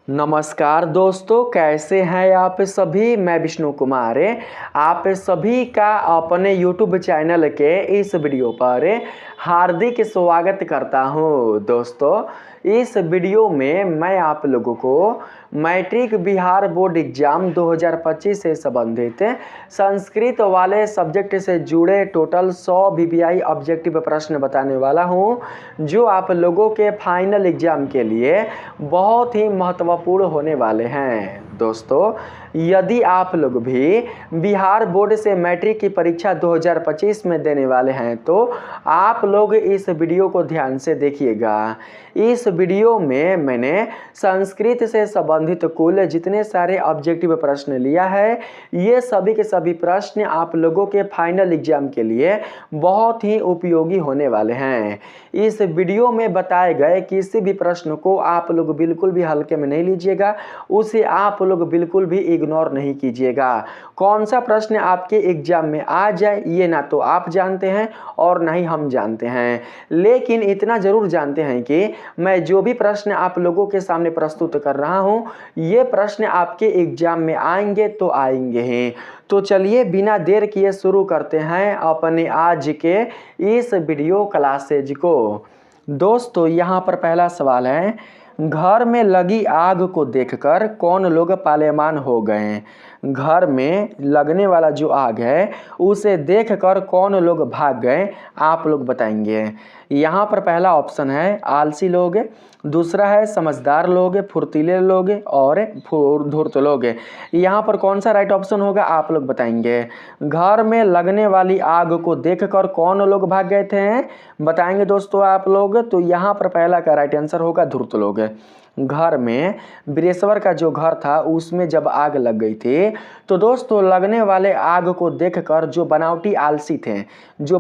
नमस्कार दोस्तों, कैसे हैं आप सभी। मैं विष्णु कुमार आप सभी का अपने YouTube चैनल के इस वीडियो पर हार्दिक स्वागत करता हूं। दोस्तों, इस वीडियो में मैं आप लोगों को मैट्रिक बिहार बोर्ड एग्जाम 2025 से संबंधित संस्कृत वाले सब्जेक्ट से जुड़े टोटल 100 VBI ऑब्जेक्टिव प्रश्न बताने वाला हूं, जो आप लोगों के फाइनल एग्जाम के लिए बहुत ही महत्वपूर्ण होने वाले हैं। दोस्तों, यदि आप लोग भी बिहार बोर्ड से मैट्रिक की परीक्षा 2025 में देने वाले हैं तो आप लोग इस वीडियो को ध्यान से देखिएगा। इस वीडियो में मैंने संस्कृत से संबंधित कुल जितने सारे ऑब्जेक्टिव प्रश्न लिया है, ये सभी के सभी प्रश्न आप लोगों के फाइनल एग्जाम के लिए बहुत ही उपयोगी होने वाले हैं। इस वीडियो में बताए गए किसी भी प्रश्न को आप लोग बिल्कुल भी हल्के में नहीं लीजिएगा, उसे आप लोग बिल्कुल भी इग्नोर नहीं कीजिएगा। कौन सा प्रश्न आपके एग्जाम में आ जाए ये ना तो आप जानते हैं और ना ही हम जानते हैं, लेकिन इतना जरूर जानते हैं कि मैं जो भी प्रश्न आप लोगों के सामने प्रस्तुत कर रहा हूं, ये प्रश्न आपके एग्जाम में आएंगे तो आएंगे ही। तो चलिए बिना देर किए शुरू करते हैं अपने आज के इस वीडियो क्लासेज को। दोस्तों, यहाँ पर पहला सवाल है, घर में लगी आग को देखकर कौन लोग पालेमान हो गए। घर में लगने वाला जो आग है उसे देखकर कौन लोग भाग गए, आप लोग बताएंगे। यहाँ पर पहला ऑप्शन है आलसी लोग, दूसरा है समझदार लोग, फुर्तीले लोग और धूर्त लोग। यहाँ पर कौन सा राइट ऑप्शन होगा, आप लोग बताएंगे। घर में लगने वाली आग को देखकर कौन लोग भाग गए थे, बताएंगे दोस्तों आप लोग। तो यहाँ पर पहला का राइट आंसर होगा धूर्त लोग। घर में बिरेश्वर का जो घर था उसमें जब आग लग गई थी तो दोस्तों लगने वाले आग को देखकर जो बनावटी आलसी थे, जो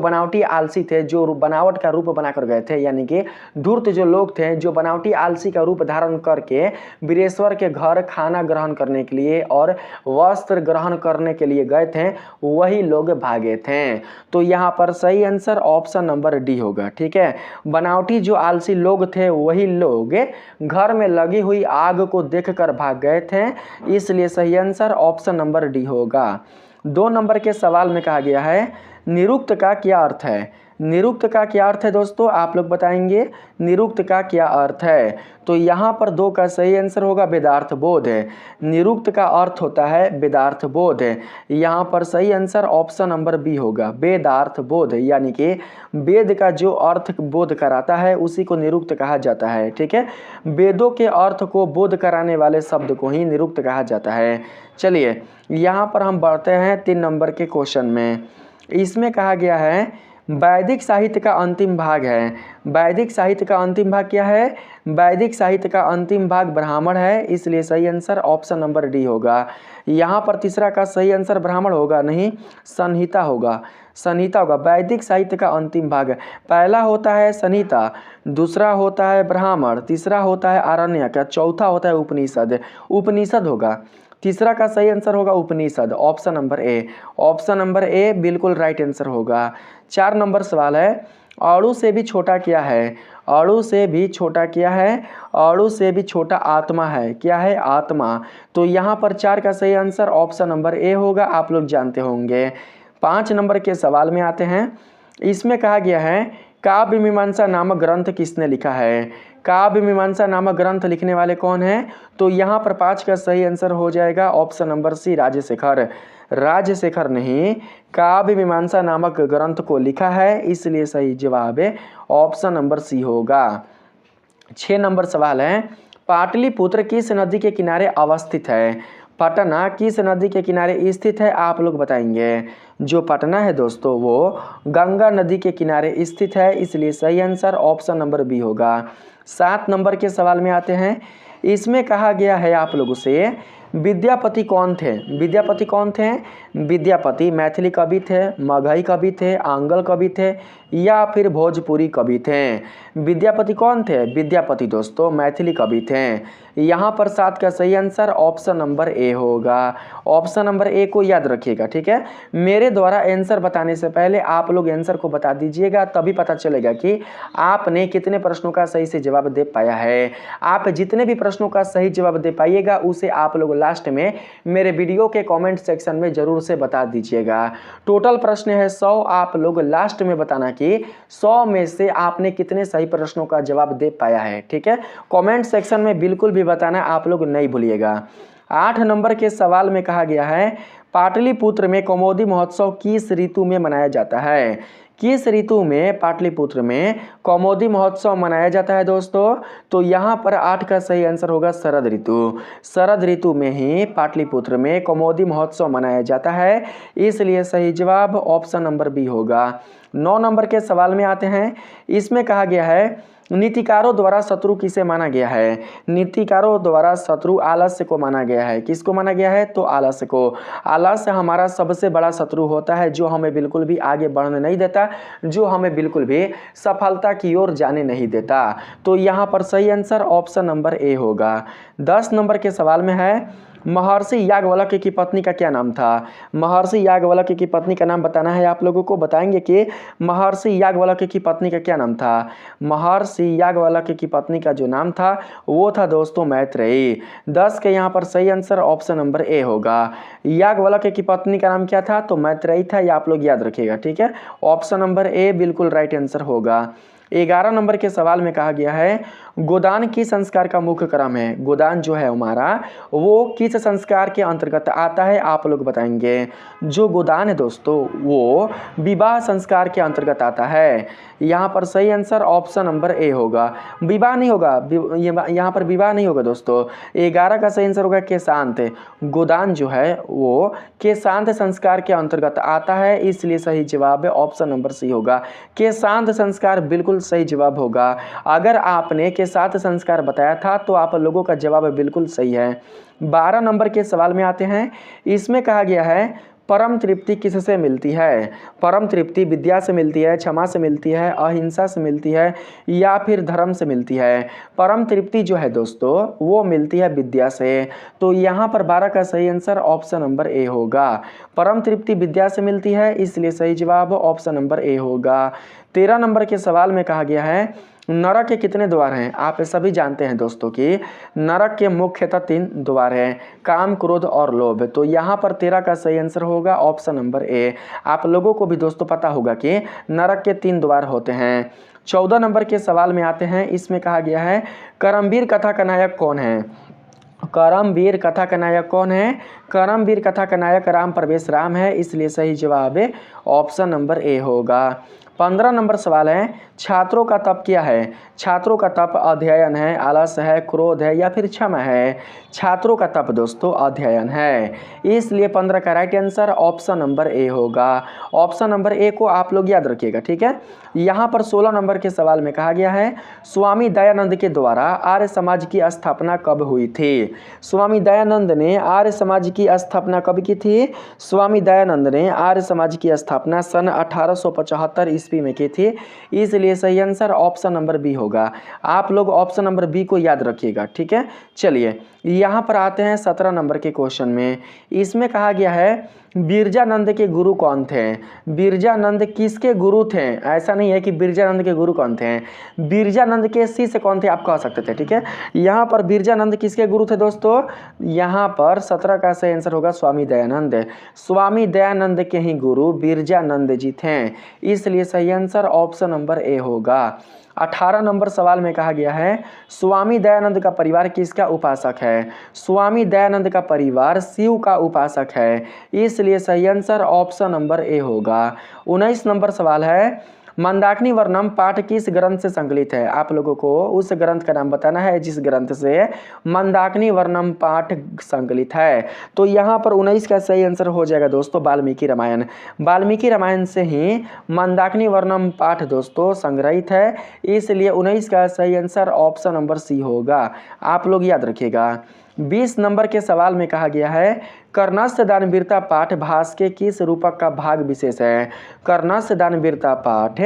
बनावट का रूप बनाकर गए थे, यानी कि धूर्त जो लोग थे, जो बनावटी आलसी का रूप धारण करके बिरेश्वर के घर खाना ग्रहण करने के लिए और वस्त्र ग्रहण करने के लिए गए थे, वही लोग भागे थे। तो यहाँ पर सही आंसर ऑप्शन नंबर डी होगा। ठीक है, बनावटी जो आलसी लोग थे वही लोग घर में लगी हुई आग को देखकर भाग गए थे, इसलिए सही आंसर ऑप्शन नंबर डी होगा। 2 नंबर के सवाल में कहा गया है निरुक्त का क्या अर्थ है। निरुक्त का क्या अर्थ है दोस्तों, आप लोग बताएंगे। निरुक्त का क्या अर्थ है, तो यहाँ पर 2 का सही आंसर होगा वेदार्थ बोध है। निरुक्त का अर्थ होता है वेदार्थ बोध है। यहाँ पर सही आंसर ऑप्शन नंबर बी होगा, वेदार्थ बोध, यानी कि वेद का जो अर्थ बोध कराता है उसी को निरुक्त कहा जाता है। ठीक है, वेदों के अर्थ को बोध कराने वाले शब्द को ही निरुक्त कहा जाता है। चलिए यहाँ पर हम बढ़ते हैं 3 नंबर के क्वेश्चन में। इसमें कहा गया है वैदिक साहित्य का अंतिम भाग है। वैदिक साहित्य का अंतिम भाग क्या है, वैदिक साहित्य का अंतिम भाग ब्राह्मण है, इसलिए सही आंसर ऑप्शन नंबर डी होगा। यहाँ पर तीसरा का सही आंसर ब्राह्मण होगा नहीं, संहिता होगा। संहिता होगा। वैदिक साहित्य का अंतिम भाग पहला होता है संहिता, दूसरा होता है ब्राह्मण, तीसरा होता है आरण्यक, चौथा होता है उपनिषद। उपनिषद होगा। तीसरा का सही आंसर होगा Upanishad, option number A. Option number A बिल्कुल राइट आंसर होगा। 4 नंबर सवाल है अणु से भी छोटा क्या है। अणु से भी छोटा क्या है, अणु से भी छोटा आत्मा है। क्या है, आत्मा। तो यहाँ पर 4 का सही आंसर ऑप्शन नंबर ए होगा, आप लोग जानते होंगे। 5 नंबर के सवाल में आते हैं। इसमें कहा गया है काव्य मीमांसा नामक ग्रंथ किसने लिखा है। काव्य मीमांसा नामक ग्रंथ लिखने वाले कौन हैं, तो यहाँ पर 5 का सही आंसर हो जाएगा option number C, Rajshekhar. Rajshekhar ने काव्य मीमांसा नामक ग्रंथ को लिखा है, इसलिए सही जवाब है ऑप्शन नंबर सी होगा। 6 नंबर सवाल है पाटलिपुत्र किस नदी के किनारे अवस्थित है। पटना किस नदी के किनारे स्थित है, आप लोग बताएंगे। जो पटना है दोस्तों वो गंगा नदी के किनारे स्थित है, इसलिए सही आंसर ऑप्शन नंबर बी होगा। 7 नंबर के सवाल में आते हैं। इसमें कहा गया है आप लोगों से विद्यापति कौन थे? विद्यापति कौन थे? विद्यापति मैथिली कवि थे, मगही कवि थे, आंगल कवि थे या फिर भोजपुरी कवि थे? विद्यापति कौन थे? विद्यापति दोस्तों मैथिली कवि थे। यहाँ पर 7 का सही आंसर ऑप्शन नंबर ए होगा। ऑप्शन नंबर ए को याद रखिएगा, ठीक है। मेरे द्वारा आंसर बताने से पहले आप लोग आंसर को बता दीजिएगा, तभी पता चलेगा कि आपने कितने प्रश्नों का सही से जवाब दे पाया है। आप जितने भी प्रश्नों का सही जवाब दे पाइएगा उसे आप लोग लास्ट में मेरे वीडियो के कमेंट सेक्शन में जरूर से बता दीजिएगा। टोटल प्रश्न है 100, आप लोग लास्ट में बताना कि 100 में से आपने कितने सही प्रश्नों का जवाब दे पाया है, ठीक है। कमेंट सेक्शन में बिल्कुल भी बताना आप लोग नहीं भूलिएगा। 8 नंबर के सवाल में कहा गया है पाटलिपुत्र में कौमुदी महोत्सव किस ऋतु में मनाया जाता है? किस ऋतु में पाटलिपुत्र में कौमुदी महोत्सव मनाया जाता है दोस्तों? तो यहाँ पर 8 का सही आंसर होगा शरद ऋतु। शरद ऋतु में ही पाटलिपुत्र में कौमुदी महोत्सव मनाया जाता है, इसलिए सही जवाब ऑप्शन नंबर बी होगा। 9 नंबर के सवाल में आते हैं। इसमें कहा गया है नीतिकारों द्वारा शत्रु किसे माना गया है? नीतिकारों द्वारा शत्रु आलस्य को माना गया है। किसको माना गया है? तो आलस्य को। आलस्य हमारा सबसे बड़ा शत्रु होता है, जो हमें बिल्कुल भी आगे बढ़ने नहीं देता, जो हमें बिल्कुल भी सफलता की ओर जाने नहीं देता। तो यहाँ पर सही आंसर ऑप्शन नंबर ए होगा। 10 नंबर के सवाल में है महर्षि याज्ञवल्क्य की पत्नी का क्या नाम था? महर्षि याज्ञवल्क्य की पत्नी का नाम बताना है आप लोगों को। बताएंगे कि महर्षि याज्ञवल्क्य की पत्नी का क्या नाम था। महर्षि याज्ञवल्क्य की पत्नी का जो नाम था वो था दोस्तों मैत्रेयी। 10 के यहाँ पर सही आंसर ऑप्शन नंबर ए होगा। याज्ञवल्क्य की पत्नी का नाम क्या था? तो मैत्रेयी था, ये आप लोग याद रखिएगा, ठीक है। ऑप्शन नंबर ए बिल्कुल राइट आंसर होगा। 11 नंबर के सवाल में कहा गया है गोदान किस संस्कार का मुख्य क्रम है? गोदान जो है हमारा वो किस संस्कार के अंतर्गत आता है? आप लोग बताएंगे। जो गोदान है दोस्तों वो विवाह संस्कार के अंतर्गत आता है। यहाँ पर सही आंसर ऑप्शन नंबर ए होगा। विवाह नहीं होगा, यहाँ पर विवाह नहीं होगा दोस्तों। 11 का सही आंसर होगा केशांत। गोदान जो है वो केशांत संस्कार के अंतर्गत आता है, इसलिए सही जवाब ऑप्शन नंबर सी होगा। केशांत संस्कार बिल्कुल सही जवाब होगा। अगर आपने के साथ संस्कार बताया था तो आप लोगों का जवाब बिल्कुल सही है। 12 नंबर के सवाल में आते हैं। इसमें कहा गया है परम तृप्ति किससे मिलती है? परम तृप्ति विद्या से मिलती है, क्षमा से मिलती है, अहिंसा से मिलती है या फिर धर्म से मिलती है? परम तृप्ति जो है दोस्तों वो मिलती है विद्या से। तो यहाँ पर 12 का सही आंसर ऑप्शन नंबर ए होगा। परम तृप्ति विद्या से मिलती है, इसलिए सही जवाब ऑप्शन नंबर ए होगा। 13 नंबर के सवाल में कहा गया है नरक के कितने द्वार हैं? आप सभी जानते हैं दोस्तों कि नरक के मुख्यतः 3 द्वार हैं, काम, क्रोध और लोभ। तो यहाँ पर 13 का सही आंसर होगा ऑप्शन नंबर ए। आप लोगों को भी दोस्तों पता होगा कि नरक के 3 द्वार होते हैं। 14 नंबर के सवाल में आते हैं। इसमें कहा गया है करमवीर कथा का नायक कौन है? करमवीर कथा का नायक कौन है? करमवीर कथा का नायक राम प्रवेश राम है, इसलिए सही जवाब ऑप्शन नंबर ए होगा। 15 नंबर सवाल है छात्रों का तप क्या है? छात्रों का तप अध्ययन है, आलस्य है, क्रोध है या फिर क्षमा है? छात्रों का तप दोस्तों अध्ययन है, इसलिए 15 का right answer option number A होगा। ऑप्शन नंबर ए को आप लोग याद रखिएगा, ठीक है। यहाँ पर 16 नंबर के सवाल में कहा गया है स्वामी दयानंद के द्वारा आर्य समाज की स्थापना कब हुई थी? स्वामी दयानंद ने आर्य समाज की स्थापना कब की थी? स्वामी दयानंद ने आर्य समाज की स्थापना सन 1875 ईस्वी में की थी, इसलिए सही आंसर ऑप्शन नंबर बी होगा। आप लोग ऑप्शन नंबर बी को याद रखिएगा, ठीक है। चलिए यहाँ पर आते हैं 17 नंबर के क्वेश्चन में। इसमें कहा गया है बिरजानंद के गुरु कौन थे? बिरजानंद किसके गुरु थे? ऐसा नहीं है कि बिरजानंद के गुरु कौन थे, बिरजानंद के शिष्य कौन थे आप कह सकते थे, ठीक है। यहाँ पर बिरजानंद किसके गुरु थे दोस्तों? यहाँ पर 17 का सही आंसर होगा स्वामी दयानंद। स्वामी दयानंद के ही गुरु बिरजानंद जी थे, इसलिए सही आंसर ऑप्शन नंबर ए होगा। 18 नंबर सवाल में कहा गया है स्वामी दयानंद का परिवार किसका उपासक है? स्वामी दयानंद का परिवार शिव का उपासक है, इसलिए सही आंसर ऑप्शन नंबर ए होगा। 19 नंबर सवाल है मंदाकिनी वर्णम पाठ किस ग्रंथ से संकलित है? आप लोगों को उस ग्रंथ का नाम बताना है जिस ग्रंथ से मंदाकिनी वर्णम पाठ संकलित है। तो यहाँ पर 19 का सही आंसर हो जाएगा दोस्तों वाल्मीकि रामायण। वाल्मीकि रामायण से ही मंदाकिनी वर्णम पाठ दोस्तों संग्रहित है, इसलिए 19 का सही आंसर ऑप्शन नंबर सी होगा। आप लोग याद रखिएगा। 20 नंबर के सवाल में कहा गया है कर्णस्य दानवीरता पाठ भास के किस रूपक का भाग विशेष है। कर्णस्य दानवीरता पाठ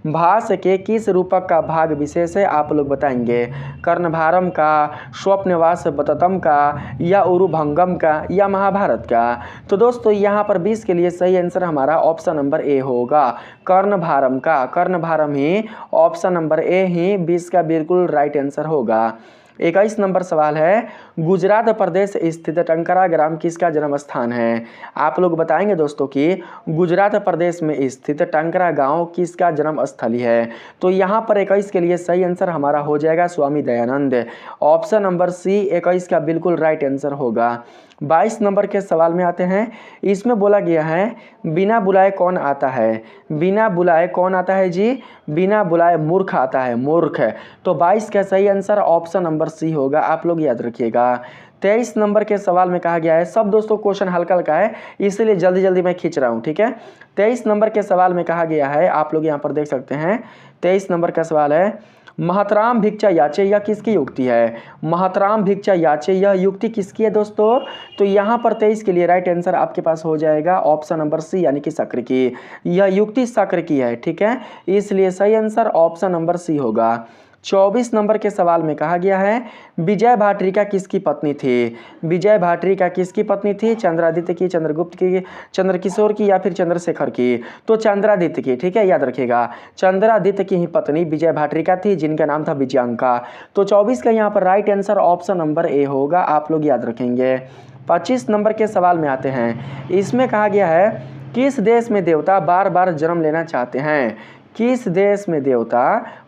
भास के किस रूपक का भाग विशेष है, आप लोग बताएंगे। कर्णभारम का, स्वप्नवास बततम का, या उरुभंगम का, या महाभारत का। तो दोस्तों यहाँ पर 20 के लिए सही आंसर हमारा ऑप्शन नंबर ए होगा, कर्णभारम का। कर्णभारम ही ऑप्शन नंबर ए ही 20 का बिल्कुल राइट आंसर होगा। 21 नंबर सवाल है गुजरात प्रदेश स्थित टंकारा ग्राम किसका जन्म स्थान है। आप लोग बताएंगे दोस्तों कि गुजरात प्रदेश में स्थित टंकारा गांव किसका जन्म स्थली है। तो यहाँ पर 21 के लिए सही आंसर हमारा हो जाएगा स्वामी दयानंद। ऑप्शन नंबर सी 21 का बिल्कुल राइट आंसर होगा। 22 नंबर के सवाल में आते हैं। इसमें बोला गया है बिना बुलाए कौन आता है। बिना बुलाए कौन आता है जी, बिना बुलाए मूर्ख आता है, मूर्ख। तो 22 का सही आंसर ऑप्शन नंबर सी होगा, आप लोग याद रखिएगा। 23 नंबर के सवाल में कहा गया है, सब दोस्तों क्वेश्चन हल्का हल्का है इसलिए जल्दी जल्दी मैं खींच रहा हूँ, ठीक है। 23 नंबर के सवाल में कहा गया है, आप लोग यहाँ पर देख सकते हैं। 23 नंबर का सवाल है महतराम भिक्षा याचे, यह किसकी युक्ति है। महतराम भिक्षा याचे यह युक्ति किसकी है दोस्तों। तो यहाँ पर 23 के लिए राइट आंसर आपके पास हो जाएगा ऑप्शन नंबर सी यानी कि शक्र की। यह युक्ति शक्र की है, ठीक है, इसलिए सही आंसर ऑप्शन नंबर सी होगा। 24 नंबर के सवाल में कहा गया है विजय भाटरिका किसकी पत्नी थी। विजय भाटरिका किसकी पत्नी थी, चंद्रादित्य की, चंद्रगुप्त की, चंद्रकिशोर की, या फिर चंद्रशेखर की। तो चंद्रादित्य की, ठीक है, याद रखिएगा। चंद्रादित्य की ही पत्नी विजय भाटरिका थी जिनका नाम था विजयांका। तो 24 का यहाँ पर right answer option number A होगा, आप लोग याद रखेंगे। 25 नंबर के सवाल में आते हैं। इसमें कहा गया है किस देश में देवता बार बार जन्म लेना चाहते हैं। किस देश में देवता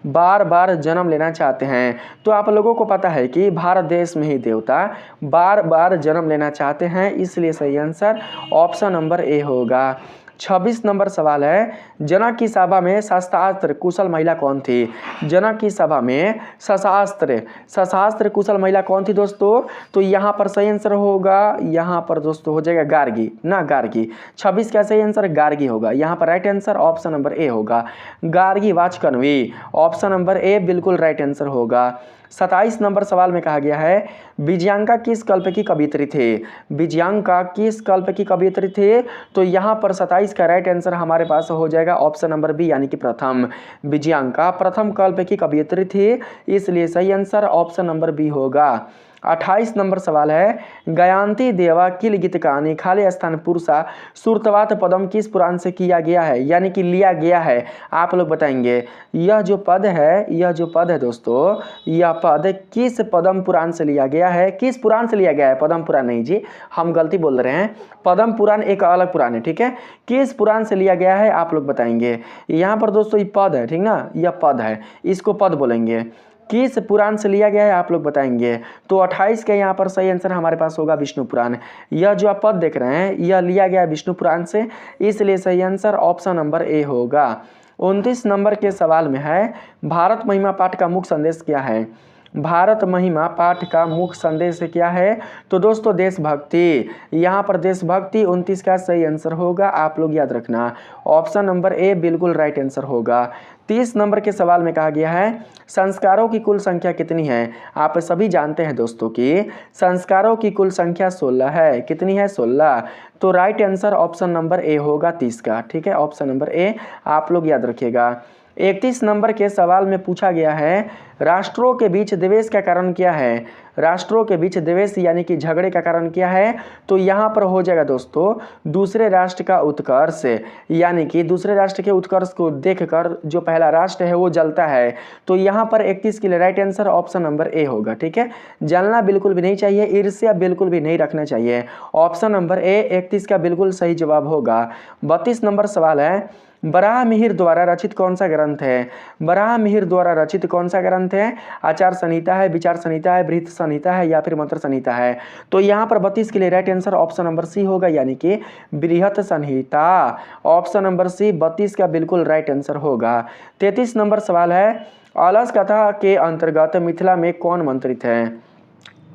बार बार जन्म लेना चाहते हैं। तो आप लोगों को पता है कि भारत देश में ही देवता बार बार जन्म लेना चाहते हैं, इसलिए सही आंसर ऑप्शन नंबर ए होगा। 26 नंबर सवाल है जनक की सभा में शस्त्रास्त्र कुशल महिला कौन थी। जनक की सभा में शस्त्रास्त्र कुशल महिला कौन थी दोस्तों। तो यहाँ पर सही आंसर होगा, यहाँ पर दोस्तों हो जाएगा गार्गी ना, गार्गी। 26 का सही आंसर गार्गी होगा। यहाँ पर right answer option number A होगा, गार्गी वाचकन्वी। ऑप्शन नंबर ए बिल्कुल राइट आंसर होगा। 27 नंबर सवाल में कहा गया है विजयांका किस कल्प की कवियत्री थे। विजयांका किस कल्प की कवियत्री थे। तो यहाँ पर 27 का राइट आंसर हमारे पास हो जाएगा ऑप्शन नंबर बी यानी कि प्रथम। विजयांका प्रथम कल्प की कवियत्री थी, इसलिए सही आंसर ऑप्शन नंबर बी होगा। 28 नंबर सवाल है गयांती देवा किल गीत कहानी खाली स्थान पुरुषा सुरतवात पदम किस पुराण से किया गया है, यानी कि लिया गया है। आप लोग बताएंगे यह जो पद है दोस्तों, यह पद किस पद्म पुराण से लिया गया है। किस पुराण से लिया गया है, पद्म पुराण नहीं जी, हम गलती बोल रहे हैं। पद्म पुराण एक अलग पुराण है, ठीक है। किस पुराण से लिया गया है आप लोग बताएंगे। यहाँ पर दोस्तों ये पद है, ठीक ना, यह पद है, इसको पद बोलेंगे। किस पुराण से लिया गया है आप लोग बताएंगे। तो 28 का यहाँ पर सही आंसर हमारे पास होगा विष्णु पुराण। यह जो आप पद देख रहे हैं यह लिया गया है विष्णु पुराण से, इसलिए सही आंसर ऑप्शन नंबर ए होगा। 29 नंबर के सवाल में है भारत महिमा पाठ का मुख्य संदेश क्या है। भारत महिमा पाठ का मुख्य संदेश क्या है। तो दोस्तों देशभक्ति, यहाँ पर देशभक्ति 29 का सही आंसर होगा, आप लोग याद रखना। ऑप्शन नंबर ए बिल्कुल राइट आंसर होगा। 30 नंबर के सवाल में कहा गया है संस्कारों की कुल संख्या कितनी है। आप सभी जानते हैं दोस्तों कि संस्कारों की कुल संख्या 16 है। कितनी है, 16। तो right answer option number A होगा 30 का, ठीक है, ऑप्शन नंबर ए आप लोग याद रखिएगा। 31 नंबर के सवाल में पूछा गया है राष्ट्रों के बीच द्वेष का कारण क्या है। राष्ट्रों के बीच द्वेष यानी कि झगड़े का कारण क्या है। तो यहाँ पर हो जाएगा दोस्तों दूसरे राष्ट्र का उत्कर्ष, यानी कि दूसरे राष्ट्र के उत्कर्ष को देखकर जो पहला राष्ट्र है वो जलता है। तो यहाँ पर 31 के लिए right answer option number A होगा, ठीक है। जलना बिल्कुल भी नहीं चाहिए, ईर्ष्या बिल्कुल भी नहीं रखना चाहिए। ऑप्शन नंबर ए 31 का बिल्कुल सही जवाब होगा। 32 नंबर सवाल है बराह मिहिर द्वारा रचित कौन सा ग्रंथ है। बराह मिहिर द्वारा रचित कौन सा ग्रंथ है। आचार संहिता है, विचार संहिता है, बृहत संहिता है, या फिर मंत्र संहिता है। तो यहाँ पर 32 के लिए right answer option number C होगा, यानी कि बृहत संहिता। ऑप्शन नंबर सी 32 का बिल्कुल राइट आंसर होगा। 33 नंबर सवाल है अलस कथा के अंतर्गत मिथिला में कौन मंत्रित है।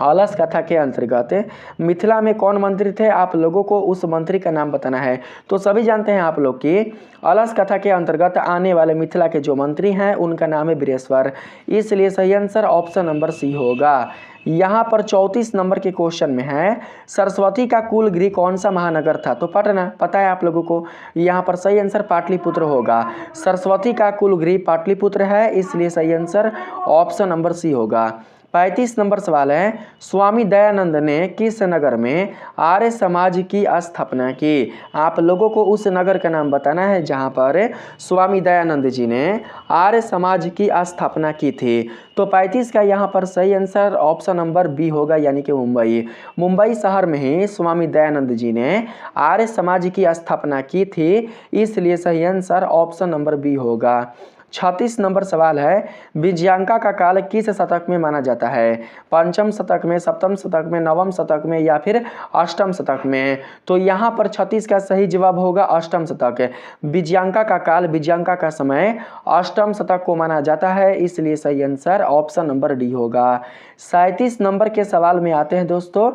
अलस कथा के अंतर्गत मिथिला में कौन मंत्री थे, आप लोगों को उस मंत्री का नाम बताना है। तो सभी जानते हैं आप लोग कि अलस कथा के अंतर्गत आने वाले मिथिला के जो मंत्री हैं उनका नाम है बृहस्पति, इसलिए सही आंसर ऑप्शन नंबर सी होगा। यहाँ पर 34 नंबर के क्वेश्चन में है सरस्वती का कुल गृह कौन सा महानगर था, तो पटना, पता है आप लोगों को। यहाँ पर सही आंसर पाटलिपुत्र होगा। सरस्वती का कुल गृह पाटलिपुत्र है, इसलिए सही आंसर ऑप्शन नंबर सी होगा। 35 नंबर सवाल है स्वामी दयानंद ने किस नगर में आर्य समाज की स्थापना की, आप लोगों को उस नगर का नाम बताना है जहां पर स्वामी दयानंद जी ने आर्य समाज की स्थापना की थी। तो 35 का यहाँ पर सही आंसर ऑप्शन नंबर बी होगा, यानी कि मुंबई। मुंबई शहर में ही स्वामी दयानंद जी ने आर्य समाज की स्थापना की थी, इसलिए सही आंसर ऑप्शन नंबर बी होगा। 36 नंबर सवाल है विजयांका का काल किस शतक में माना जाता है, पंचम शतक में, सप्तम शतक में, नवम शतक में या फिर अष्टम शतक में। तो यहाँ पर 36 का सही जवाब होगा अष्टम शतक। विजयांका का काल, विजयांका का समय अष्टम शतक को माना जाता है, इसलिए सही आंसर ऑप्शन नंबर डी होगा। 37 नंबर के सवाल में आते हैं दोस्तों।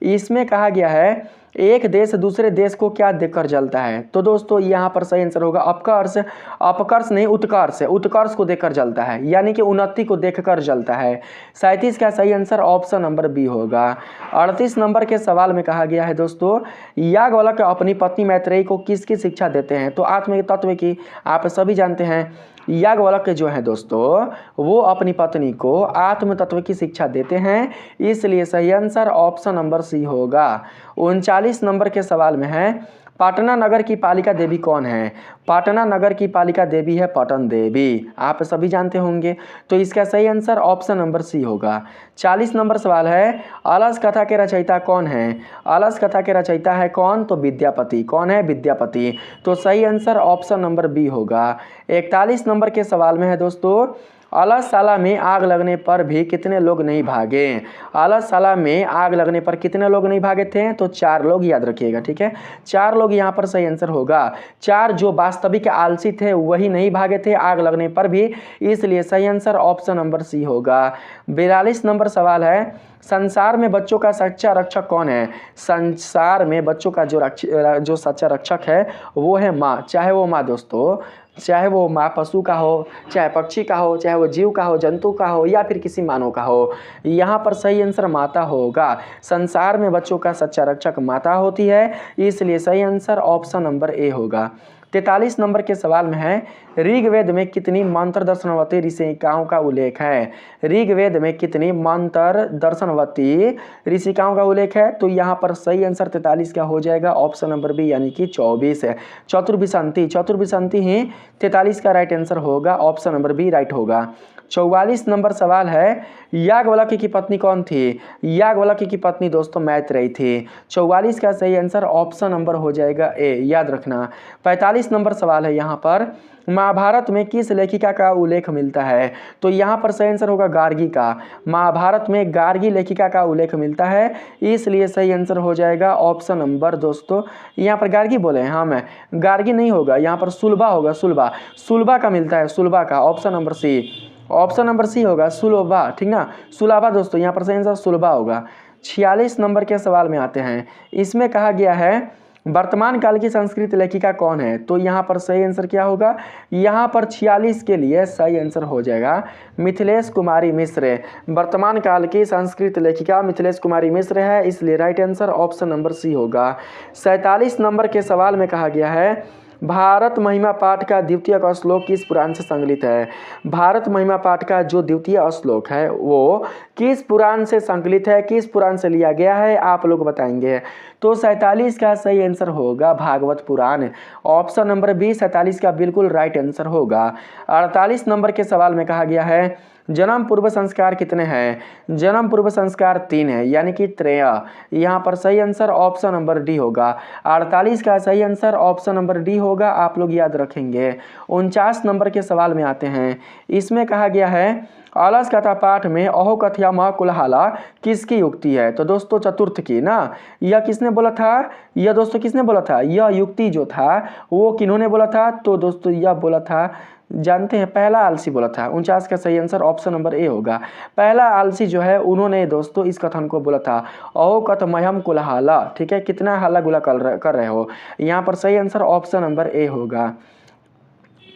इसमें कहा गया है एक देश दूसरे देश को क्या देखकर जलता है, तो दोस्तों यहाँ पर सही आंसर होगा अपकर्ष, अपकर्ष नहीं उत्कर्ष, उत्कर्ष को देखकर जलता है, यानी कि उन्नति को देखकर जलता है। 37 का सही आंसर ऑप्शन नंबर बी होगा। 38 नंबर के सवाल में कहा गया है दोस्तों याज्ञवल्क्य अपनी पत्नी मैत्रेयी को किसकी शिक्षा देते हैं, तो आत्म तत्व की आप सभी जानते हैं। याज्ञवल्क्य जो है दोस्तों वो अपनी पत्नी को आत्म तत्व की शिक्षा देते हैं, इसलिए सही आंसर ऑप्शन नंबर सी होगा। 39 नंबर के सवाल में है पाटना नगर की पालिका देवी कौन है, पाटना नगर की पालिका देवी है पटन देवी, आप सभी जानते होंगे। तो इसका सही आंसर ऑप्शन नंबर सी होगा। 40 नंबर सवाल है अलस कथा के रचयिता कौन है, अलस कथा के रचयिता है कौन, तो विद्यापति। कौन है, विद्यापति। तो सही आंसर ऑप्शन नंबर बी होगा। 41 नंबर के सवाल में है दोस्तों अलसशाला में आग लगने पर भी कितने लोग नहीं भागे, अलसशाला में आग लगने पर कितने लोग नहीं भागे थे, तो 4 लोग, याद रखिएगा, ठीक है। 4 लोग यहाँ पर सही आंसर होगा। 4 जो वास्तविक आलसी थे वही नहीं भागे थे आग लगने पर भी, इसलिए सही आंसर ऑप्शन नंबर सी होगा। 42 नंबर सवाल है संसार में बच्चों का सच्चा रक्षक कौन है, संसार में बच्चों का जो सच्चा रक्षक है वो है माँ, चाहे वो माँ दोस्तों, चाहे वो माँ पशु का हो, चाहे पक्षी का हो, चाहे वो जीव का हो, जंतु का हो या फिर किसी मानव का हो, यहाँ पर सही आंसर माता होगा। संसार में बच्चों का सच्चा रक्षक माता होती है, इसलिए सही आंसर ऑप्शन नंबर ए होगा। 43 नंबर के सवाल में है ऋग्वेद में कितनी मंत्र दर्शनवती ऋषिकाओं का उल्लेख है, ऋग्वेद में कितनी मंत्र दर्शनवती ऋषिकाओं का उल्लेख है, तो यहाँ पर सही आंसर 43 का हो जाएगा ऑप्शन नंबर बी, यानी कि 24 है। चतुर्विशंति, चतुर्विशंति ही 43 का राइट आंसर होगा, ऑप्शन नंबर बी राइट होगा। 44 नंबर सवाल है याज्ञवल्क्य की पत्नी कौन थी, याज्ञवल्क्य की पत्नी दोस्तों मैत्रेयी थी। 44 का सही आंसर ऑप्शन नंबर हो जाएगा ए, याद रखना। 45 नंबर सवाल है यहाँ पर महाभारत में किस लेखिका का उल्लेख मिलता है, तो यहाँ पर सही आंसर होगा गार्गी का। महाभारत में गार्गी लेखिका का उल्लेख मिलता है, इसलिए सही आंसर हो जाएगा ऑप्शन नंबर दोस्तों, यहाँ पर गार्गी बोले हैं, हाँ मैं गार्गी नहीं होगा, यहाँ पर सुलभा होगा, सुलभा, सुलभा का मिलता है, सुलभा का, option number C, option number C होगा सुलभा, ठीक ना, सुलभा दोस्तों, यहाँ पर सही आंसर सुलभा होगा। 46 नंबर के सवाल में आते हैं। इसमें कहा गया है वर्तमान काल की संस्कृत लेखिका कौन है, तो यहाँ पर सही आंसर क्या होगा, यहाँ पर 46 के लिए सही आंसर हो जाएगा मिथिलेश कुमारी मिश्र। वर्तमान काल की संस्कृत लेखिका मिथिलेश कुमारी मिश्र है, इसलिए right answer option number C होगा। 47 नंबर के सवाल में कहा गया है भारत महिमा पाठ का द्वितीय श्लोक किस पुराण से संकलित है, भारत महिमा पाठ का जो द्वितीय श्लोक है वो किस पुराण से संकलित है, किस पुराण से लिया गया है, आप लोग बताएंगे। तो 47 का सही आंसर होगा भागवत पुराण, ऑप्शन नंबर बी 47 का बिल्कुल राइट आंसर होगा। 48 नंबर के सवाल में कहा गया है जन्म पूर्व संस्कार कितने हैं, जन्म पूर्व संस्कार 3 है, यानी कि 3। यहाँ पर सही आंसर ऑप्शन नंबर डी होगा। 48 का सही आंसर ऑप्शन नंबर डी होगा, आप लोग याद रखेंगे। 49 नंबर के सवाल में आते हैं। इसमें कहा गया है अलस कथा पाठ में अहो कथया मह कुलहाला किसकी युक्ति है, तो दोस्तों चतुर्थ की ना, यह किसने बोला था, यह दोस्तों किसने बोला था, यह युक्ति जो था वो किन्होंने बोला था, तो दोस्तों यह बोला था जानते हैं, पहला आलसी बोला था। 49 का सही आंसर ऑप्शन नंबर ए होगा। पहला आलसी जो है उन्होंने दोस्तों इस कथन को बोला था, ओ कत महम कुलहाला, ठीक है, कितना हल्ला गुला कर रहे हो। यहाँ पर सही आंसर ऑप्शन नंबर ए होगा।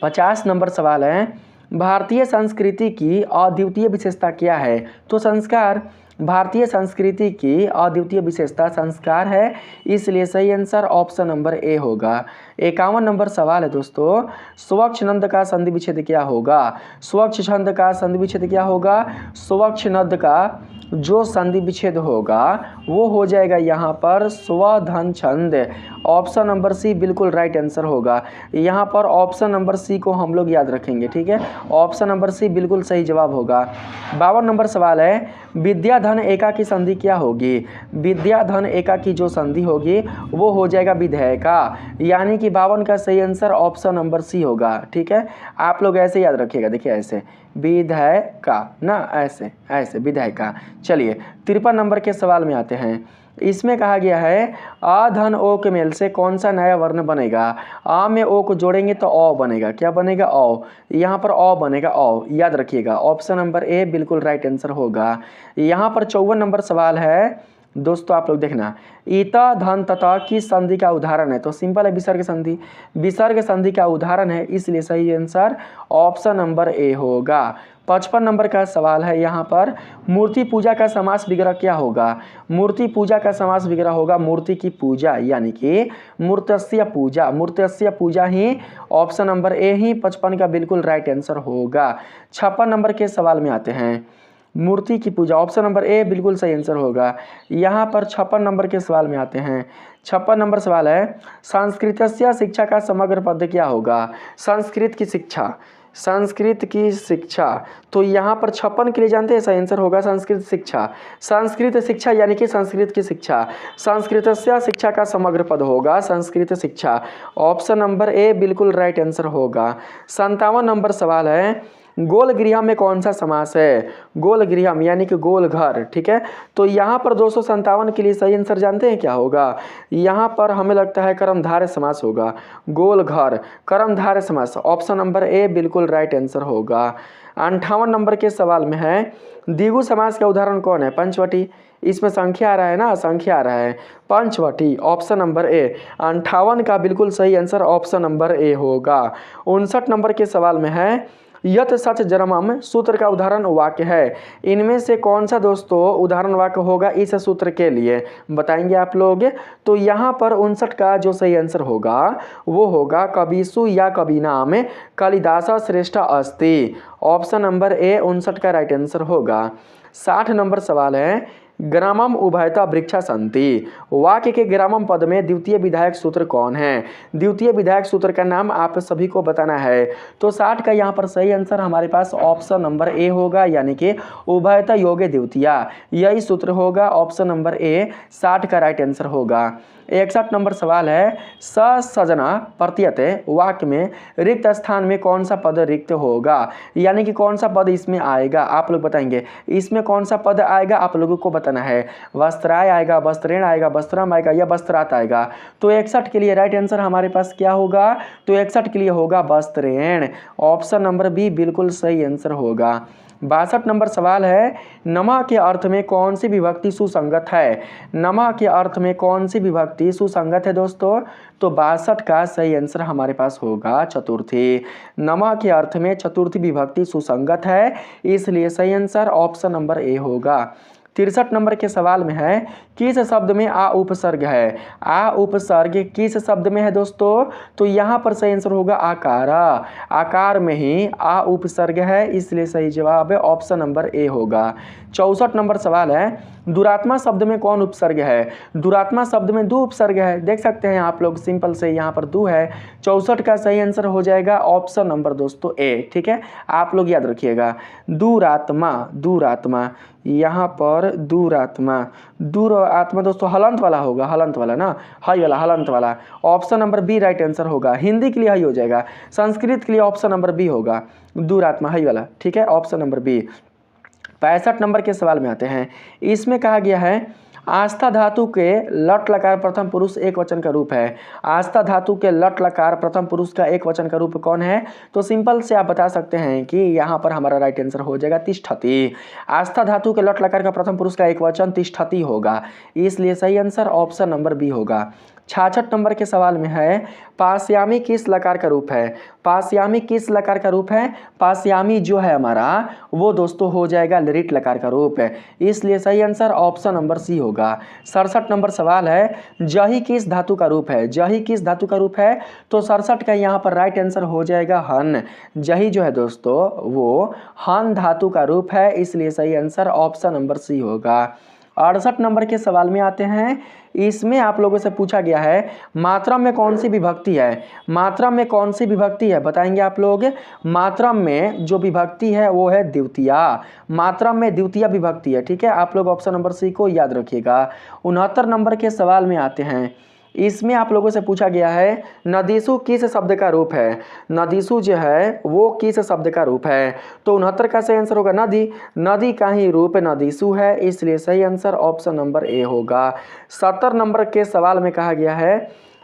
50 नंबर सवाल है, भारतीय संस्कृति की अद्वितीय विशेषता क्या है? तो संस्कार। भारतीय संस्कृति की अद्वितीय विशेषता संस्कार है, इसलिए सही आंसर ऑप्शन नंबर ए होगा। 51 नंबर सवाल है दोस्तों, स्वच्छ नंद का संधि विच्छेद क्या होगा? स्वच्छ छंद का संधि विच्छेद क्या होगा? स्वच्छ नंद का जो संधि विच्छेद होगा वो हो जाएगा यहाँ पर स्वधन छंद। ऑप्शन नंबर सी बिल्कुल राइट आंसर होगा। यहाँ पर ऑप्शन नंबर सी को हम लोग याद रखेंगे, ठीक है, ऑप्शन नंबर सी बिल्कुल सही जवाब होगा। 52 नंबर सवाल है, विद्याधन एका की संधि क्या होगी? विद्याधन एका की जो संधि होगी वो हो जाएगा विधेयका, यानी कि 52 का सही आंसर ऑप्शन नंबर सी होगा, ठीक है। आप लोग ऐसे याद रखिएगा, देखिए ऐसे विधेयका ना, ऐसे ऐसे विधेयका। चलिए 53 नंबर के सवाल में आते हैं। इसमें कहा गया है, आ धन ओ के मेल से कौन सा नया वर्ण बनेगा? आ में ओ को जोड़ेंगे तो ओ बनेगा, क्या बनेगा? ओ। यहाँ पर ओ बनेगा, ओ, याद रखिएगा। ऑप्शन नंबर ए बिल्कुल राइट आंसर होगा। यहाँ पर 54 नंबर सवाल है दोस्तों, आप लोग देखना, ईता धन तथा किस संधि का उदाहरण है? तो सिंपल है, विसर्ग संधि। विसर्ग संधि का उदाहरण है, इसलिए सही आंसर ऑप्शन नंबर ए होगा। 55 नंबर का सवाल है यहाँ पर, मूर्ति पूजा का समास विग्रह क्या होगा? मूर्ति पूजा का समास विग्रह होगा मूर्ति की पूजा, यानी कि मूर्तस्य पूजा। मूर्तस्य पूजा ही ऑप्शन नंबर ए ही 55 का बिल्कुल राइट आंसर होगा। 56 नंबर के सवाल में आते हैं, मूर्ति की पूजा, ऑप्शन नंबर ए बिल्कुल सही आंसर होगा। यहाँ पर 56 नंबर के सवाल में आते हैं। 56 नंबर सवाल है, संस्कृतस्य शिक्षा का समग्र पद क्या होगा? संस्कृत की शिक्षा, संस्कृत की शिक्षा, तो यहाँ पर 56 के लिए जानते हैं सही आंसर होगा संस्कृत शिक्षा। संस्कृत शिक्षा यानी कि संस्कृत की शिक्षा, संस्कृतस्य शिक्षा का समग्र पद होगा संस्कृत शिक्षा। ऑप्शन नंबर ए बिल्कुल राइट आंसर होगा। 57 नंबर सवाल है, गोल गृह में कौन सा समास है? गोल गृह यानी कि गोल घर, ठीक है। तो यहाँ पर 257 के लिए सही आंसर जानते हैं क्या होगा? यहाँ पर हमें लगता है कर्मधारय समास होगा। गोल घर कर्मधारय समास, ऑप्शन नंबर ए बिल्कुल राइट आंसर होगा। 58 नंबर के सवाल में है, द्विगु समास का उदाहरण कौन है? पंचवटी। इसमें संख्या आ रहा है ना, संख्या आ रहा है, पंचवटी, ऑप्शन नंबर ए। 58 का बिल्कुल सही आंसर ऑप्शन नंबर ए होगा। 59 नंबर के सवाल में है, यत सच जन्मम सूत्र का उदाहरण वाक्य है। इनमें से कौन सा दोस्तों उदाहरण वाक्य होगा इस सूत्र के लिए, बताएंगे आप लोग। तो यहाँ पर 59 का जो सही आंसर होगा वो होगा, कविसु या कविनाम कालिदास श्रेष्ठ अस्ति। ऑप्शन नंबर ए 59 का राइट आंसर होगा। 60 नंबर सवाल है, ग्रामम उभयता वृक्षा संति, वाक्य के ग्रामम पद में द्वितीय विधायक सूत्र कौन है? द्वितीय विधायक सूत्र का नाम आप सभी को बताना है। तो 60 का यहाँ पर सही आंसर हमारे पास ऑप्शन नंबर ए होगा, यानी कि उभयता योगे द्वितीया, यही सूत्र होगा। ऑप्शन नंबर ए 60 का राइट आंसर होगा। 61 नंबर सवाल है, स सजना प्रत्ययते वाक्य में रिक्त स्थान में कौन सा पद रिक्त होगा? यानी कि कौन सा पद इसमें आएगा, आप लोग बताएंगे। इसमें कौन सा पद आएगा आप लोगों को बताना है। वस्त्राय आएगा, वस्त्रेण आएगा, वस्त्रम आएगा या वस्त्रात आएगा। तो 61 के लिए राइट आंसर हमारे पास क्या होगा? तो 61 के लिए होगा वस्त्रेण। ऑप्शन नंबर बी बिल्कुल सही आंसर होगा। 62 नंबर सवाल है, नमा के अर्थ में कौन सी विभक्ति सुसंगत है? नमा के अर्थ में कौन सी विभक्ति सुसंगत है दोस्तों? तो 62 का सही आंसर हमारे पास होगा चतुर्थी। नमा के अर्थ में चतुर्थी विभक्ति सुसंगत है, इसलिए सही आंसर ऑप्शन नंबर ए होगा। 63 नंबर के सवाल में है, किस शब्द में आ उपसर्ग है? आ उपसर्ग किस शब्द में है दोस्तों? तो यहाँ पर सही आंसर होगा आकारा। आकार में ही आ उपसर्ग है, इसलिए सही जवाब है ऑप्शन नंबर ए होगा। 64 नंबर सवाल है, दुरात्मा शब्द में कौन उपसर्ग है? दुरात्मा शब्द में दु उपसर्ग है, देख सकते हैं आप लोग, सिंपल से यहाँ पर दु है। 64 का सही आंसर हो जाएगा ऑप्शन नंबर दोस्तों ए, ठीक है, आप लोग याद रखिएगा। दुरात्मा, दुरात्मा, यहाँ पर दुरात्मा, दुरात्मा दोस्तों हलंत वाला होगा, हलंत वाला ना, हाई वाला, हलंत वाला। Option number B right answer होगा। हिंदी के लिए हाई हो जाएगा, संस्कृत के लिए ऑप्शन नंबर बी होगा, दुरात्मा हाई वाला, ठीक है, ऑप्शन नंबर बी। 65 नंबर के सवाल में आते हैं। इसमें कहा गया है, आस्था धातु के लट लकार प्रथम पुरुष एक वचन का रूप है। आस्था धातु के लट लकार प्रथम पुरुष का एक वचन का रूप कौन है? तो सिंपल से आप बता सकते हैं कि यहाँ पर हमारा राइट आंसर हो जाएगा तिष्ठति। आस्था धातु के लट लकार का प्रथम पुरुष का एक वचन तिष्ठति होगा, इसलिए सही आंसर ऑप्शन नंबर बी होगा। 66 नंबर के सवाल में है पाश्यामी किस लकार का रूप है? पाश्यामी किस लकार का रूप है? पाश्यामी जो है हमारा वो दोस्तों हो जाएगा लिरिट लकार का रूप है, इसलिए सही आंसर ऑप्शन नंबर सी होगा। 67 नंबर सवाल है जही किस धातु का रूप है? जही किस धातु का रूप है? तो 67 का यहाँ पर राइट आंसर हो जाएगा हन। जही जो है दोस्तों वो हन धातु का रूप है, इसलिए सही आंसर ऑप्शन नंबर सी होगा। 68 नंबर के सवाल में आते हैं। इसमें आप लोगों से पूछा गया है मात्रा में कौन सी विभक्ति है? मात्रा में कौन सी विभक्ति है बताएंगे आप लोग। मात्रा में जो विभक्ति है वो है द्वितीया। मात्रा में द्वितीय विभक्ति है, ठीक है। आप लोग ऑप्शन नंबर सी को याद रखिएगा। 69 नंबर के सवाल में आते हैं। इसमें आप लोगों से पूछा गया है नदीसु किस शब्द का रूप है? नदीसु जो है वो किस शब्द का रूप है? तो 69 का सही आंसर होगा नदी। नदी का ही रूप नदीसु है, इसलिए सही आंसर ऑप्शन नंबर ए होगा। 70 नंबर के सवाल में कहा गया है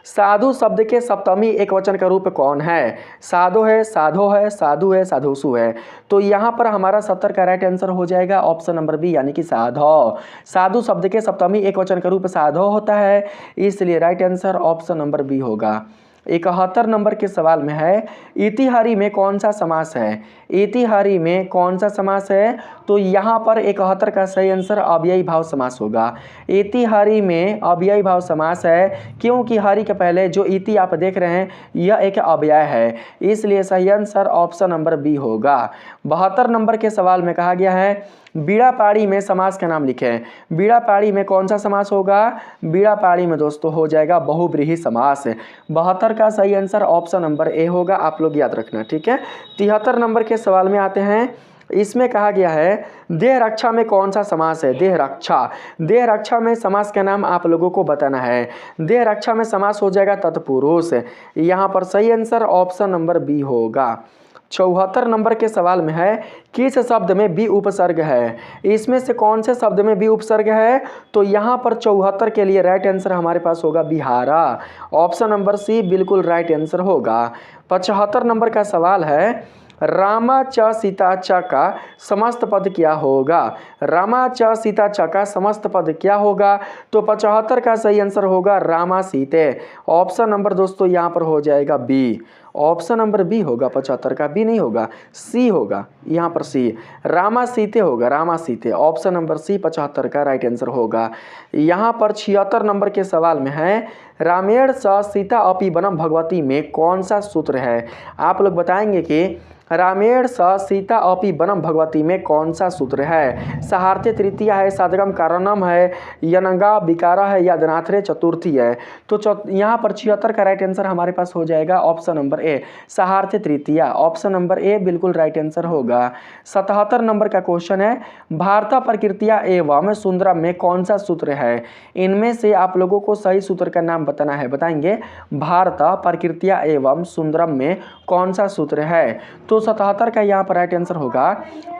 साधु शब्द के सप्तमी एक वचन का रूप कौन है? साधो है, साधो है, साधु है, साधुसु है। तो यहाँ पर हमारा 70 का राइट आंसर हो जाएगा ऑप्शन नंबर बी यानी कि साधो। साधु शब्द के सप्तमी एक वचन का रूप साधो होता है, इसलिए right answer option number B होगा। 71 नंबर के सवाल में है इतिहारी में कौन सा समास है? इतिहारी में कौन सा समास है? तो यहाँ पर 71 का सही आंसर अव्ययी भाव समास होगा। इतिहारी में अव्ययी भाव समास है, क्योंकि हारी के पहले जो इति आप देख रहे हैं यह एक अव्यय है, इसलिए सही आंसर ऑप्शन नंबर बी होगा। 72 नंबर के सवाल में कहा गया है बीड़ा पाड़ी में समास का नाम लिखें। बीड़ा पाड़ी में कौन सा समास होगा? बीड़ा पाड़ी में दोस्तों हो जाएगा बहुब्रीहि समास। 72 का सही आंसर ऑप्शन नंबर ए होगा, आप लोग याद रखना, ठीक है। 73 नंबर के सवाल में आते हैं। इसमें कहा गया है देह रक्षा में कौन सा समास है? देह रक्षा। देह रक्षा में समास का नाम आप लोगों को बताना है। देह रक्षा में समास हो जाएगा तत्पुरुष। यहाँ पर सही आंसर ऑप्शन नंबर बी होगा। 74 नंबर के सवाल में है किस शब्द में बी उपसर्ग है? इसमें से कौन से शब्द में बी उपसर्ग है? तो यहाँ पर 74 के लिए राइट आंसर हमारे पास होगा बिहारा। ऑप्शन नंबर सी बिल्कुल राइट आंसर होगा। 75 नंबर का सवाल है रामा च सीता च का समस्त पद क्या होगा? रामा च सीता च का समस्त पद क्या होगा? तो 75 का सही आंसर होगा रामा सीते। ऑप्शन नंबर दोस्तों यहाँ पर हो जाएगा बी। ऑप्शन नंबर बी होगा, 75 का बी नहीं होगा, सी होगा। यहाँ पर सी रामा सीते होगा, रामा सीते। ऑप्शन नंबर सी 75 का राइट आंसर होगा। यहाँ पर 76 नंबर के सवाल में है रामेण स सीता अपि वनम भगवती में कौन सा सूत्र है? आप लोग बताएंगे कि रामेण स सीता अपि वनम भगवती में कौन सा सूत्र है? सहार्थे तृतीया है, साधगम कारणम है, यनंगा विकारा है या धनाथरे चतुर्थी है? तो यहाँ पर 76 का राइट आंसर हमारे पास हो जाएगा ऑप्शन नंबर ए सहार्थे तृतीया। ऑप्शन नंबर ए बिल्कुल राइट आंसर होगा। 77 नंबर का क्वेश्चन है भारत प्रकृतिया एवं सुंदरम में कौन सा सूत्र है? इनमें से आप लोगों को सही सूत्र का नाम बताना है। बताएंगे भारत प्रकृतिया एवं सुंदरम में कौन सा सूत्र है? तो 77 का यहाँ पर राइट आंसर होगा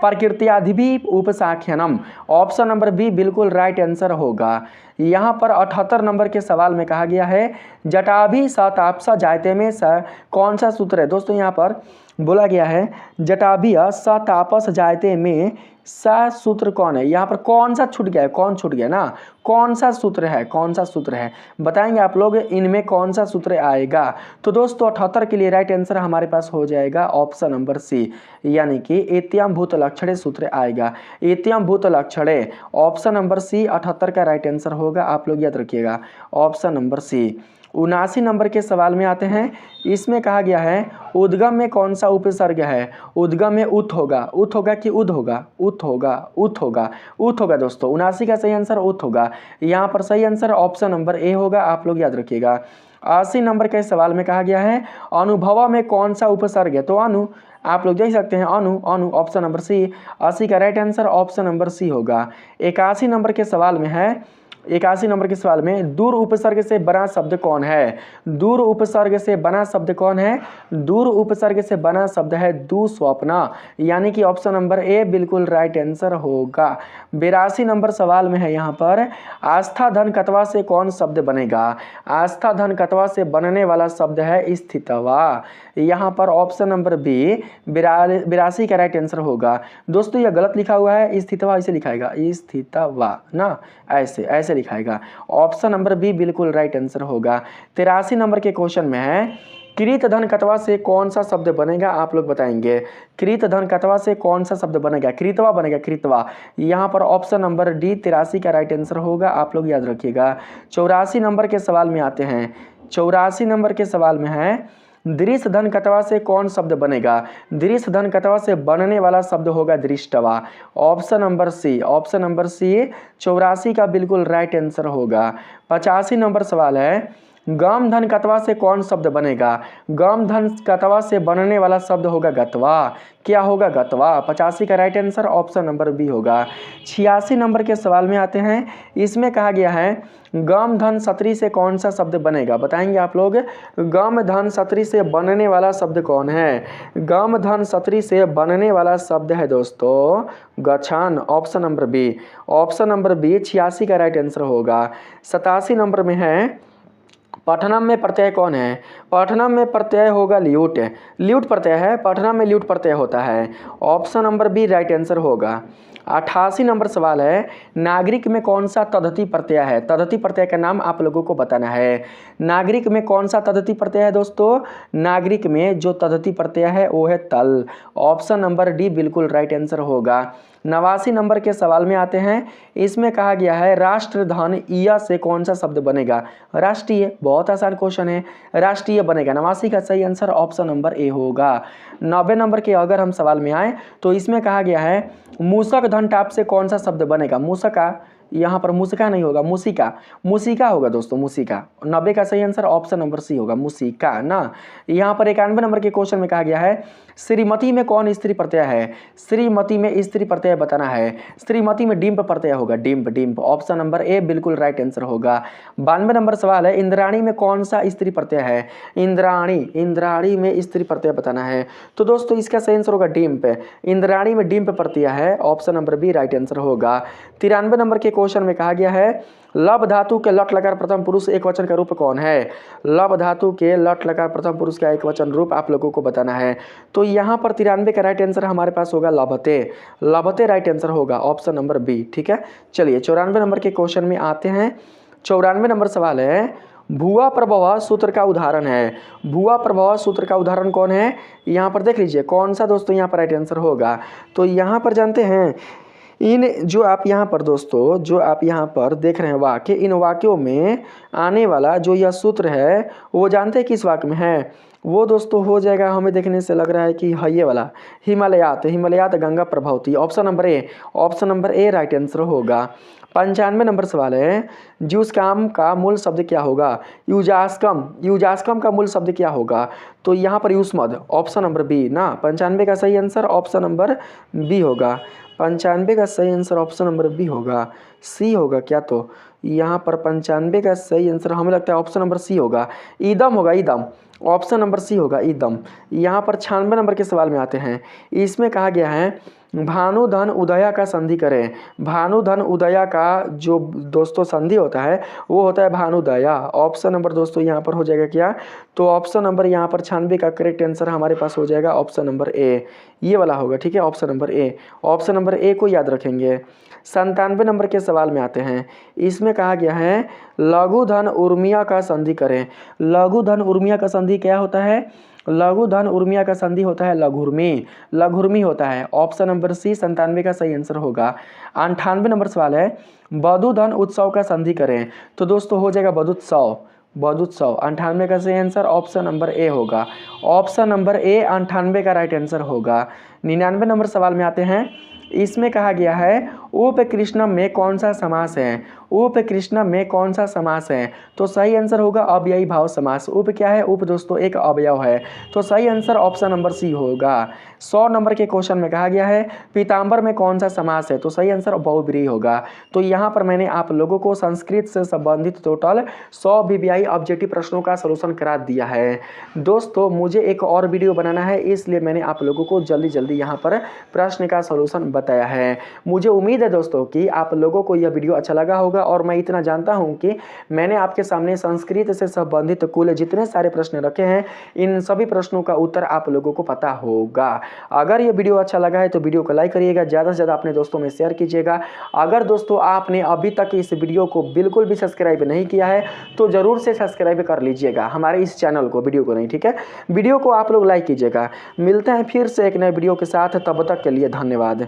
प्रकृत्याधिभी उपसाख्यनम। ऑप्शन नंबर बी बिल्कुल राइट आंसर होगा। यहाँ पर 78 नंबर के सवाल में कहा गया है जटाभि सतापसा जायते में कौन सा सूत्र है? दोस्तों यहाँ पर बोला गया है जटाभि सतापस जायते में सा सूत्र कौन है? यहाँ पर कौन सा छूट गया है? कौन छूट गया ना? कौन सा सूत्र है? कौन सा सूत्र है बताएंगे आप लोग, इनमें कौन सा सूत्र आएगा? तो दोस्तों 78 के लिए राइट आंसर हमारे पास हो जाएगा ऑप्शन नंबर सी, यानी कि एत्यम भूत लक्षणे सूत्र आएगा। एत्यम भूत लक्षणे ऑप्शन नंबर सी 78 का राइट आंसर होगा, आप लोग याद रखिएगा ऑप्शन नंबर सी। 79 नंबर के सवाल में आते हैं। इसमें कहा गया है उद्गम में कौन सा उपसर्ग है? उद्गम में उत होगा, उत होगा कि उद होगा? उत होगा, उत होगा, उत होगा दोस्तों। 79 का सही आंसर उत होगा। यहाँ पर सही आंसर ऑप्शन नंबर ए होगा, आप लोग याद रखिएगा। 80 नंबर के सवाल में कहा गया है अनुभव में कौन सा उपसर्ग है? तो अनु, आप लोग देख सकते हैं अनु, अनु ऑप्शन नंबर सी। 80 का right answer option number C होगा। 81 नंबर के सवाल में है 81 नंबर के सवाल में दूर उपसर्ग से बना शब्द कौन है? दूर उपसर्ग से बना शब्द कौन है? दूर उपसर्ग से बना शब्द है दुस्वप्न, यानी कि ऑप्शन नंबर ए बिल्कुल राइट आंसर होगा। 82 नंबर सवाल में है यहाँ पर आस्था धन कतवा से कौन शब्द बनेगा? आस्था धन कतवा से बनने वाला शब्द है स्थितवा, यहाँ पर ऑप्शन नंबर बी 82 का राइट आंसर होगा। दोस्तों यह गलत लिखा हुआ है, स्थितवा ऐसे लिखाएगा, स्थितवा ना, ऐसे ऐसे लिखाएगा। ऑप्शन नंबर बी बिल्कुल राइट आंसर होगा। 83 नंबर के क्वेश्चन में है कृत धन कतवा से कौन सा शब्द बनेगा? आप लोग बताएंगे कृत धन कतवा से कौन सा शब्द बनेगा? कृतवा बनेगा, कृतवा। यहाँ पर ऑप्शन नंबर डी 83 का राइट आंसर होगा, आप लोग याद रखिएगा। 84 नंबर के सवाल में आते हैं। 84 नंबर के सवाल में है दृश्य धन कतवा से कौन शब्द बनेगा? दृश्य धन कतवा से बनने वाला शब्द होगा दृष्टवा, option number C. Option number C 84 का बिल्कुल राइट आंसर होगा। 85 नंबर सवाल है गम धन कतवा से कौन शब्द बनेगा? गम धन कतवा से बनने वाला शब्द होगा गतवा, क्या होगा? गतवा। 85 का right answer option number B होगा। 86 नंबर के सवाल में आते हैं। इसमें कहा गया है गम धन सत्री से कौन सा शब्द बनेगा? बताएंगे आप लोग गम धन सत्री से बनने वाला शब्द कौन है? गम धन सत्री से बनने वाला शब्द है दोस्तों गछन, option number B. Option number B 86 का राइट आंसर होगा। 87 नंबर में है पठनम में प्रत्यय कौन है? पठनम में प्रत्यय होगा ल्यूट, ल्यूट प्रत्यय है, पठनम में ल्यूट प्रत्यय होता है, option number B right answer होगा। 88 नंबर सवाल है नागरिक में कौन सा तद्धिति प्रत्यय है? तद्धिति प्रत्यय का नाम आप लोगों को बताना है। नागरिक में कौन सा तद्धिति प्रत्यय है दोस्तों? नागरिक में जो तद्धिति प्रत्यय है वो है तल, ऑप्शन नंबर डी बिल्कुल राइट आंसर होगा। 89 नंबर के सवाल में आते हैं। इसमें कहा गया है राष्ट्रधन इया से कौन सा शब्द बनेगा? राष्ट्रीय, बहुत आसान क्वेश्चन है, राष्ट्रीय बनेगा। 89 का सही आंसर ऑप्शन नंबर ए होगा। 90 नंबर के अगर हम सवाल में आए तो इसमें कहा गया है मूसक धन टाप से कौन सा शब्द बनेगा? मूसका, यहाँ पर मूसिका नहीं होगा, मूसिका, मूसिका होगा दोस्तों, मूसिका। 90 का सही आंसर ऑप्शन नंबर सी होगा, मूसिका ना। यहाँ पर 91 नंबर के क्वेश्चन में कहा गया है श्रीमती में कौन स्त्री प्रत्यय है? श्रीमती में स्त्री प्रत्यय बताना है। श्रीमती में डिंप प्रत्यय होगा, डिंप, डिंप, ऑप्शन नंबर ए बिल्कुल राइट आंसर होगा। 92 नंबर सवाल है इंद्राणी में कौन सा स्त्री प्रत्यय है? इंद्राणी, इंद्राणी में स्त्री प्रत्यय बताना है। तो दोस्तों इसका सही आंसर होगा डिंप, इंद्राणी में डिंप प्रत्यय है, option number B right answer होगा। 93 नंबर के क्वेश्चन में कहा गया है लब धातु के लट लकार प्रथम पुरुष एक वचन का रूप कौन है? लब धातु के लट लकार प्रथम पुरुष का एक वचन रूप आप लोगों को बताना है। तो यहाँ पर 93 का राइट आंसर हमारे पास होगा लभते, लभते राइट आंसर होगा, ऑप्शन नंबर बी। ठीक है, चलिए 94 नंबर के क्वेश्चन में आते हैं। 94 नंबर सवाल है भुआ प्रभव सूत्र का उदाहरण है। भुआ प्रभव सूत्र का उदाहरण कौन है? यहाँ पर देख लीजिए कौन सा दोस्तों यहाँ पर राइट आंसर होगा। तो यहाँ पर जानते हैं इन जो आप यहाँ पर दोस्तों जो आप यहाँ पर देख रहे हैं वाक्य, इन वाक्यों में आने वाला जो यह सूत्र है वो जानते हैं किस वाक्य में है? वो दोस्तों हो जाएगा, हमें देखने से लग रहा है कि है ये वाला हिमालयात, हिमालयात Ganga Prabhavati, option number A, option number A right answer होगा। 95 नंबर सवाल है ज्यूस्काम का मूल शब्द क्या होगा? यूजास्कम, यूजास्कम का मूल शब्द क्या होगा? तो यहाँ पर यूस्मद, ऑप्शन नंबर बी ना। 95 का सही आंसर ऑप्शन नंबर बी होगा। 95 का सही आंसर ऑप्शन नंबर बी होगा, सी होगा क्या? तो यहाँ पर 95 का सही आंसर हमें लगता है ऑप्शन नंबर सी होगा, ईदम होगा, ईदम, ऑप्शन नंबर सी होगा, ईदम। यहाँ पर 96 नंबर के सवाल में आते हैं। इसमें कहा गया है भानुधन उदया का संधि करें। भानुधन उदया का जो दोस्तों संधि होता है वो होता है भानुदया, ऑप्शन नंबर दोस्तों यहाँ पर हो जाएगा क्या? तो ऑप्शन नंबर यहाँ पर 96 का करेक्ट आंसर हमारे पास हो जाएगा ऑप्शन नंबर ए, ये वाला होगा। ठीक है, option number A, option number ए को याद रखेंगे। 97 नंबर के सवाल में आते हैं। इसमें कहा गया है लघु धन उर्मिया का संधि करें। लघु धन उर्मिया का संधि क्या होता है? लघु धन उर्मिया का संधि होता है लघुर्मी, लघुर्मी होता है, ऑप्शन नंबर सी 97 का सही आंसर होगा। 98 नंबर सवाल है बधुधन उत्सव का संधि करें। तो दोस्तों हो जाएगा बधुत्सव, बधुत्सव। 98 का सही आंसर ऑप्शन नंबर ए होगा, ऑप्शन नंबर ए 98 का राइट आंसर होगा। 99 नंबर सवाल में आते हैं। इसमें कहा गया है उपकृष्णम में कौन सा समास है। उपकृष्णम में कौन सा समास है, तो सही आंसर होगा अव्ययी भाव समास। उप क्या है, उप दोस्तों एक अवयव है, तो सही आंसर ऑप्शन नंबर सी होगा। 100 नंबर के क्वेश्चन में कहा गया है पीताम्बर में कौन सा समास है, तो सही आंसर बहुब्रीहि होगा। तो यहाँ पर मैंने आप लोगों को संस्कृत से संबंधित टोटल 100 VBI ऑब्जेक्टिव प्रश्नों का सलूशन करा दिया है। दोस्तों मुझे एक और वीडियो बनाना है, इसलिए मैंने आप लोगों को जल्दी जल्दी यहाँ पर प्रश्न का सलूशन बताया है। मुझे उम्मीद है दोस्तों कि आप लोगों को यह वीडियो अच्छा लगा होगा, और मैं इतना जानता हूं कि मैंने आपके सामने संस्कृत से संबंधित कुल जितने सारे प्रश्न रखे हैं इन सभी प्रश्नों का उत्तर आप लोगों को पता होगा। अगर ये वीडियो अच्छा लगा है तो वीडियो को लाइक करिएगा, ज़्यादा से ज़्यादा अपने दोस्तों में शेयर कीजिएगा। अगर दोस्तों आपने अभी तक इस वीडियो को बिल्कुल भी सब्सक्राइब नहीं किया है तो ज़रूर से सब्सक्राइब कर लीजिएगा हमारे इस चैनल को, वीडियो को नहीं, ठीक है। वीडियो को आप लोग लाइक कीजिएगा। मिलते हैं फिर से एक नए वीडियो के साथ, तब तक के लिए धन्यवाद।